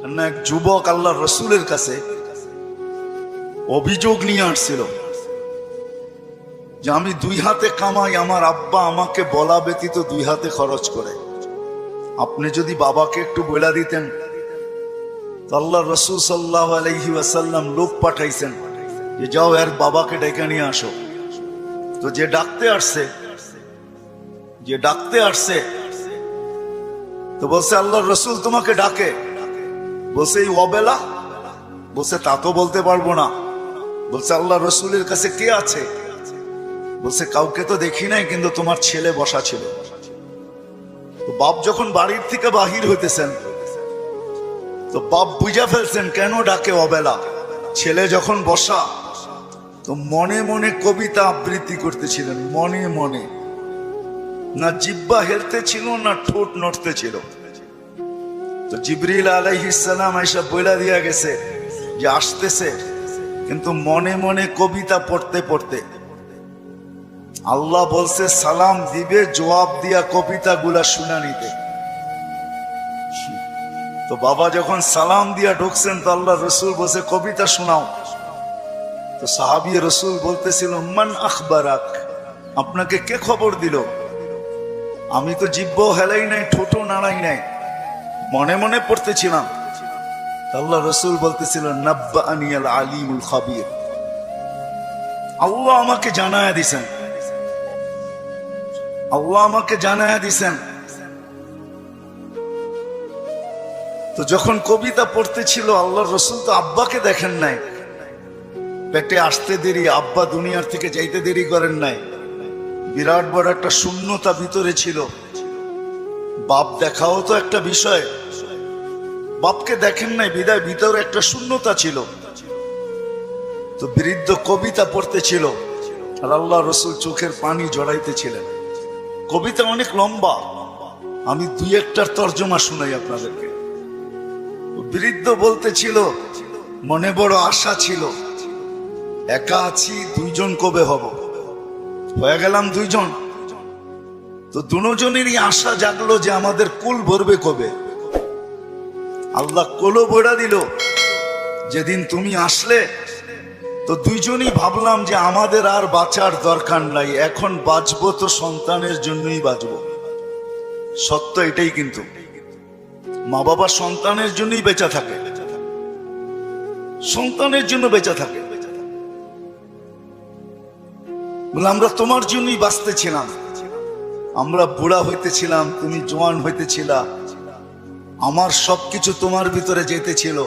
না এক যুবক আল্লাহর রসুলের কাছে অভিযোগ নিয়ে আসছিল যে আমি দুই হাতে কামাই, আমার আব্বা আমাকে বলা ব্যতীত দুই হাতে খরচ করে। আপনি যদি বাবাকে একটু বলে দিতেন। আল্লাহর রসুল সাল্লাল্লাহু আলাইহি ওয়াসাল্লাম লোক পাঠাইছেন যে যাও এর বাবাকে ডেকে নিয়ে আসো। তো যে ডাকতে আসছে তো বলছে আল্লাহর রসুল তোমাকে ডাকে। বলছে এই অবেলা? বলছে তা তো বলতে পারবো না। বলছে আল্লাহর রসুলের কাছে কে আছে? বলছে কাউকে তো দেখি নাই, কিন্তু তোমার ছেলে বসা ছিল। তো বাপ যখন বাড়ির থেকে বাহির হইতেছেন তো বাপ বুঝা ফেলছেন কেন ডাকে অবেলা। ছেলে যখন বসা তো মনে মনে কবিতা আবৃত্তি করতেছিলেন, মনে মনে। না জিহ্বা হেলতে ছিল না ঠোঁট নড়তে ছিল। তো জিবরিল আলাইহিস সালাম আয়েশা বইলা দিয়া গেছে যে আসতেছে, কিন্তু মনে মনে কবিতা পড়তে পড়তে আল্লাহ বলছে সালাম দিবে, জবাব দিয়া কবিতা গুলা শুনা নিতে। তো বাবা যখন সালাম দিয়া ঢুকছেন তো আল্লাহ রসুল বলছে কবিতা শোনাও। তো সাহাবী রসুল বলতেছিল মান আখবারাক, আপনাকে কে খবর দিল? আমি তো জিহ্বাও হেলাই নাই, ঠোঁটও নাড়াই নাই, মনে মনে পড়তেছিলাম। আল্লাহ রসুল বলতেছিল নাব্বাআনি আল আলিমুল খাবীর, আল্লাহ আমাকে জানায়া দিছেন, আল্লাহ আমাকে জানায়া দিছেন। তো যখন কবিতা পড়তেছিল আল্লাহর রসুল তো আব্বাকে দেখেন নাই, পেটে আসতে দেরি, আব্বা দুনিয়ার থেকে যাইতে দেরি করেন নাই। বিরাট বড় একটা শূন্যতা ভিতরে ছিল। বাপ দেখাও তো একটা বিষয়, বাপকে দেখেন নাই বিদায় ভিতরে একটা শূন্যতা ছিল। তো বৃদ্ধ কবিতা পড়তেছিল আর আল্লাহ রসুল চোখের পানি জড়াইতেছিলেন। কবিতা অনেক লম্বা, আমি দুই একটার তর্জমা শুনাই আপনাদেরকে। বৃদ্ধ বলতেছিল মনে বড় আশা ছিল, একা আছি, দুইজন কবে হব? হয়ে গেলাম দুইজন। তো দুজনেরই আশা জাগলো যে আমাদের কুল ভরবে কবে। আল্লাহ কোলো বইড়া দিল যেদিন তুমি আসলে। তো দুইজনই ভাবলাম যে আমাদের আর বাঁচার দরকার নাই, এখন বাঁচবো তো সন্তানের জন্যই বাঁচবো। সত্য এটাই, কিন্তু মা বাবা সন্তানের জন্যই বেঁচে থাকে, সন্তানের জন্য বেঁচে থাকে। বলে আমরা তোমার জন্যই বাঁচতেছিলাম, আমরা বুড়া হইতেছিলাম, তুমি জোয়ান হইতেছিলা, আমার সবকিছু তোমার ভিতরে যেতেছিল।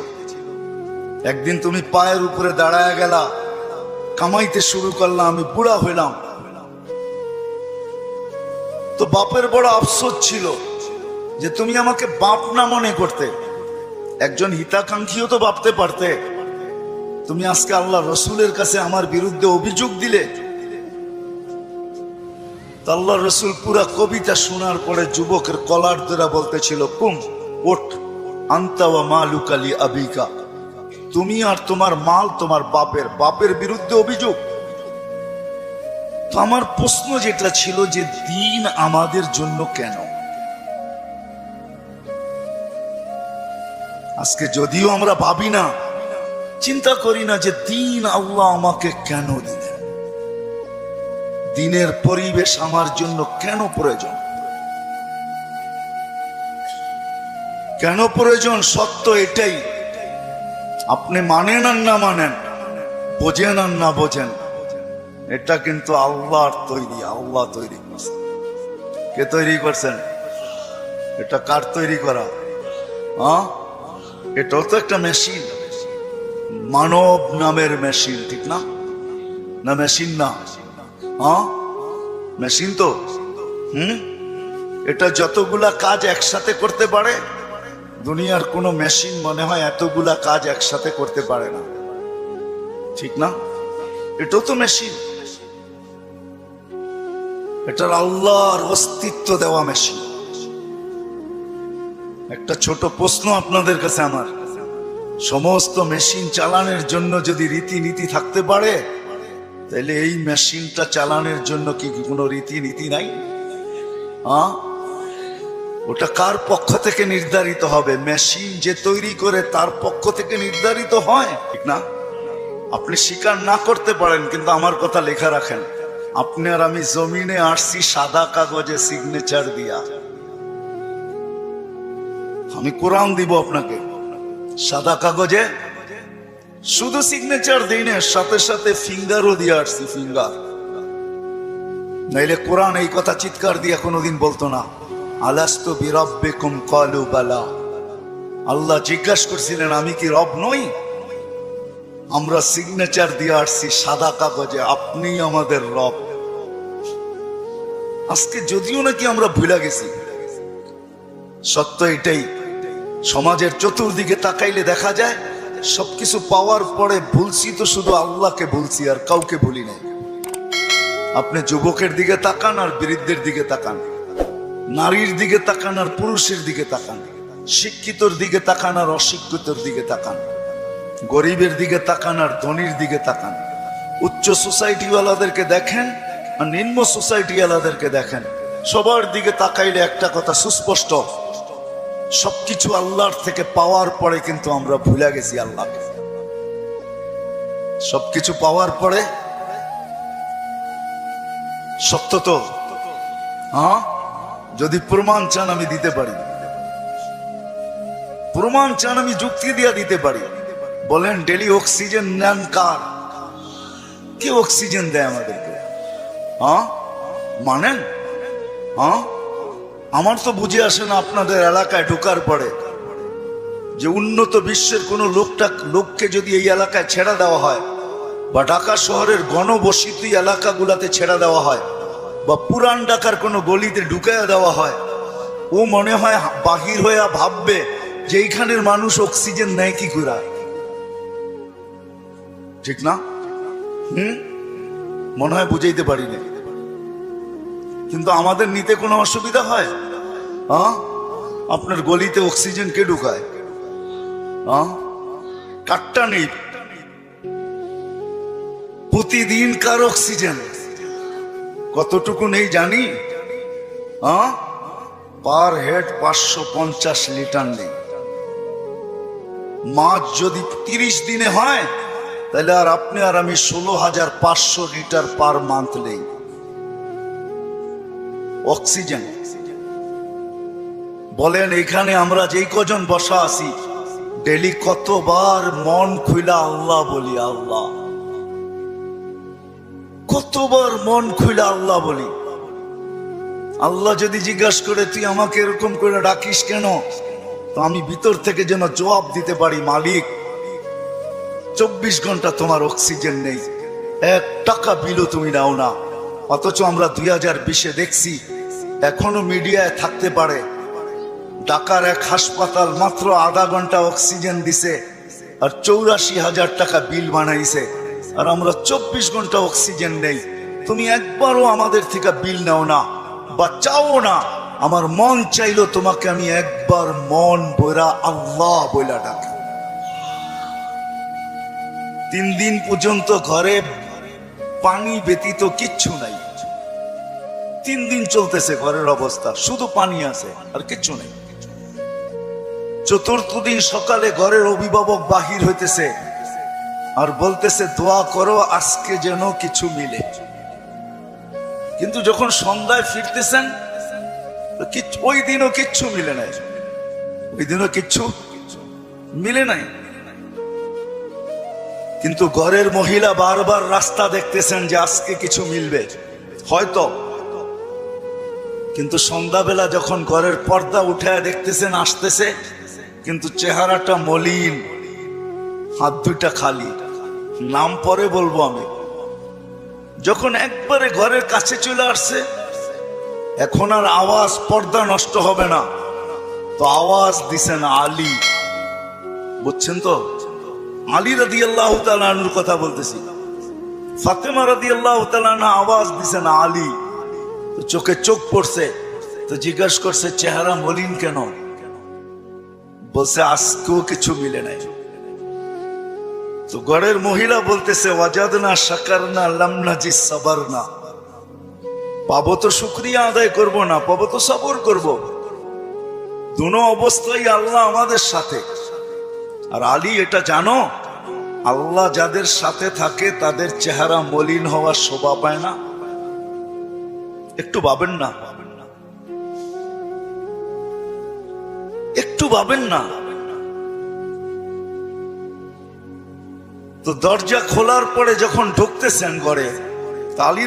একদিন তুমি পায়ের উপরে দাঁড়ায় গেলা, কামাইতে শুরু করলাম, আমি বুড়া হইলাম। তো বাপের বড় আফসোস ছিল যে তুমি আমাকে বাপ না মনে করতে, একজন হিতাকাঙ্ক্ষীও তো ভাবতে পারতে। তুমি আজকে আল্লাহ রসুলের কাছে আমার বিরুদ্ধে অভিযোগ দিলে। আল্লাহ রসুল পুরা কবিতা শোনার পরে যুবকের কলার ধরে বলতেছিল কুম ওঠ, আনতা ওয়া মালুকা লি আবিকা, তুমি আর তোমার মাল তোমার বাপের, বাপের বিরুদ্ধে অভিযোগ। তো আমার প্রশ্ন যেটা ছিল যে দিন আমাদের জন্য কেন? আজকে যদিও আমরা ভাবি না, চিন্তা করি না যে দিন আল্লাহ আমাকে কেন দিলেন, দিনের পরিবেশ আমার জন্য কেন প্রয়োজন, কেন প্রয়োজন? সত্য এটাই, আপনি মানেন আর না মানেন, বোঝেন আর না বোঝেন, এটা কিন্তু আল্লাহর তৈরি, আল্লাহ তৈরি করছেন। কে তৈরি করছেন? এটা কার তৈরি করা? এটাও তো একটা মেশিন, মানব নামের মেশিন, ঠিক না? না মেশিন না? মেশিন তো। এটা যতগুলা কাজ একসাথে করতে পারে, দুনিয়ার কোনো মেশিন মনে হয় এতগুলা কাজ একসাথে করতে পারে না, ঠিক না? এটাও তো মেশিন, এটার আল্লাহর অস্তিত্ব দেওয়া মেশিন। একটা ছোট প্রশ্ন আপনাদের কাছে আমার, সমস্ত মেশিন চালানোর জন্য যদি রীতিনীতি থাকতে পারে, তাহলে এই মেশিনটা চালানোর জন্য কি কোনো রীতিনীতি নাই? ওটা কার পক্ষ থেকে নির্ধারিত হবে? মেশিন যে তৈরি করে তার পক্ষ থেকে নির্ধারিত হয়, ঠিক না? আপনি স্বীকার না করতে পারেন, কিন্তু আমার কথা লেখা রাখেন, আপনি আর আমি জমিনে আসছি সাদা কাগজে সিগনেচার দিয়া। আমি কোরআন দিব আপনাকে, সাদা কাগজে শুধু সিগনেচার দিই না, সাথে সাথে ফিঙ্গারও দিয়ে আসছি, ফিঙ্গার। নাইলে কোরআন এই কথা চিৎকার দিয়ে কোনোদিন বলতো না, আলাস্তু বিরাব্বিকুম ক্বালু বালা। আল্লাহ জিজ্ঞাসা করছিলেন আমি কি রব নই? আমরা সিগনেচার দিয়ে আসছি সাদা কাগজে, আপনি আমাদের রব। আজকে যদিও নাকি আমরা ভুলে গেছি, সত্য এটাই, সমাজের চতুর্দিকে তাকাইলে দেখা যায় সবকিছু পাওয়ার পরে ভুলছি তো শুধু আল্লাহকে ভুলছি, আর কাউকে ভুলি নাই। আপনি যুবকের দিকে তাকান আর বৃদ্ধের দিকে তাকান, নারীর দিকে তাকান আর পুরুষের দিকে তাকান, শিক্ষিতর দিকে তাকান আর অশিক্ষিতর দিকে তাকান, গরিবের দিকে তাকান আর ধনীর দিকে তাকান, উচ্চ সোসাইটিওয়ালাদেরকে দেখেন আর নিম্ন সোসাইটিওয়ালাদেরকে দেখেন। সবার দিকে তাকাইলে একটা কথা সুস্পষ্ট, সবকিছু আল্লাহর থেকে পাওয়ার পরে কিন্তু আমরা ভুলে গেছি আল্লাহকে। সবকিছু পাওয়ার পরে, সত্য তো? হ্যাঁ, যদি প্রমাণ চান আমি দিতে পারি, প্রমাণ চান আমি যুক্তি দিয়ে দিতে পারি। বলেন ডেলি অক্সিজেন নেন কার? কে অক্সিজেন দেয় আমাদেরকে? হ্যাঁ মানেন? হ্যাঁ, আমার তো বুঝে আসে না আপনাদের এলাকায় ঢোকার পরে যে উন্নত বিশ্বের কোনো লোককে যদি এই এলাকায় ছেড়ে দেওয়া হয়, বা ঢাকা শহরের ঘনবসতি এলাকাগুলাতে ছেড়ে দেওয়া হয়, বা পুরান ঢাকার কোনো গলিতে ঢুকাইয়া দেওয়া হয়, ও মনে হয় বাহির হইয়া ভাববে যে এইখানের মানুষ অক্সিজেন নেয় কি করে, ঠিক না? মনে হয় বুঝাইতে পারি না, কিন্তু আমাদের নিতে কোনো অসুবিধা হয়? হ্যাঁ, আপনার গলিতে অক্সিজেন কে ঢুকায়? হ্যাঁ, কাটটা নেই, প্রতিদিন কার অক্সিজেন কতটুকু নেই জানি? হ্যাঁ, পার হেড 550 লিটার নেই। মাছ যদি 30 দিনে হয় তাহলে আর আপনি আর আমি 16,500 লিটার পার মান্থ নেই অক্সিজেন। বলেন এখানে আমরা যেই কজন বসা আছি ডেলি কতবার মন খুইলা আল্লাহ বলি? আল্লাহ, কতবার মন খুইলা আল্লাহ বলি? আল্লাহ যদি জিজ্ঞাসা করে তুই আমাকে এরকম করে ডাকিস কেন, তো আমি ভিতর থেকে যেন জবাব দিতে পারি, মালিক 24 ঘন্টা তোমার অক্সিজেন নেই, 1 টাকা বিলও তুমি নাও না। অথচ আমরা 2020-এ দেখছি এখনো মিডিয়ায় থাকতে পারে ঢাকার এক হাসপাতাল মাত্র আধা ঘন্টা অক্সিজেন দিছে আর 84,000 টাকা বিল বানাইছে, আর আমরা 24 ঘন্টা অক্সিজেন নেই। তুমি একবারও আমাদের থেকে বিল নাও না বা চাও না। আমার মন চাইলো তোমাকে আমি একবার মন বইরা আল্লাহ বইলা ডাকি। 3 দিন পর্যন্ত ঘরে পানি ব্যতীত কিচ্ছু নাই, 3 দিন চলতেছে ঘরের অবস্থা, শুধু পানি আছে আর কিচ্ছু নেই। 4র্থ দিন সকালে ঘরের অভিভাবক বাহির হইতেছে আর বলতেছে দোয়া করো আজকে যেন কিছু মিলে। কিন্তু যখন সন্ধ্যায় ফিরতেছেন ওই দিনও কিচ্ছু মিলে নাই, ওই দিনও কিচ্ছু মিলে নাই। কিন্তু ঘরের মহিলা বারবার রাস্তা দেখতেছেন যে আজকে কিছু মিলবে হয়তো, কিন্তু সন্ধ্যাবেলা যখন ঘরের পর্দা উঠে দেখতেছেন আসতেছে, কিন্তু চেহারাটা মলিন, হাত দুইটা খালি। নাম পরে বলবো আমি। যখন একবারে ঘরের কাছে চলে আসছে, এখন আর আওয়াজ, পর্দা নষ্ট হবে না, তো আওয়াজ দিছেন আলী। বুঝছেন তো? আলী রাদিয়াল্লাহু তাআলা আনহুর কথা বলতেছি। ফাতেমা রাদিয়াল্লাহু তাআলা আনহা আওয়াজ দিছেন আলী। তো চোখে চোখ পড়ছে, তো জিজ্ঞাসা করছে চেহারা মলিন কেন? বলছে আজকেও কিছু মিলে নাই। তো ঘরের মহিলা বলতেছে ওয়াজাদনা শাকারনা লাম নাজিস সাবারনা, পাবো তো শুকরিয়া আদায় করব না, পাবো তো সবর করব। দুনো অবস্থায় আল্লাহ আমাদের সাথে। আর আলী এটা জানো, আল্লাহ যাদের সাথে থাকে তাদের চেহারা মলিন হওয়ার শোভা পায় না। একটু ভাবেন না, একটু ভাবেন না। তো দরজা খোলার পরে যখন ঢুকতেছেন ঘরে, আলী